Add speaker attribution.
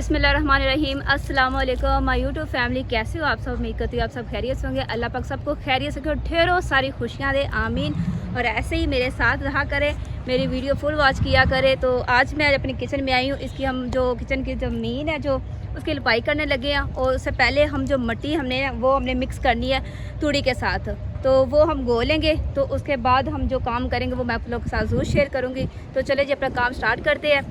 Speaker 1: बिस्मिल्लाहिर्रहमानिर्रहीम अस्सलाम वालेकुम माय यूट्यूब फैमिली। कैसे हो आप सब? उम्मीद करती हूँ आप सब खैरियत से होंगे। अल्लाह पाक सबको खैरियत से और ढेरों सारी खुशियाँ दे, आमीन। और ऐसे ही मेरे साथ रहा करे, मेरी वीडियो फुल वॉच किया करे। तो आज मैं अपनी किचन में आई हूँ। इसकी हम जो किचन की ज़मीन है जो उसकी लिपाई करने लगे हैं, और उससे पहले हम जो मिट्टी हमने मिक्स करनी है तूड़ी के साथ, तो वो हम घोलेंगे। तो उसके बाद हम जो काम करेंगे वो मैं आप लोगों के साथ ज़रूर शेयर करूँगी। तो चले जी अपना काम स्टार्ट करते हैं।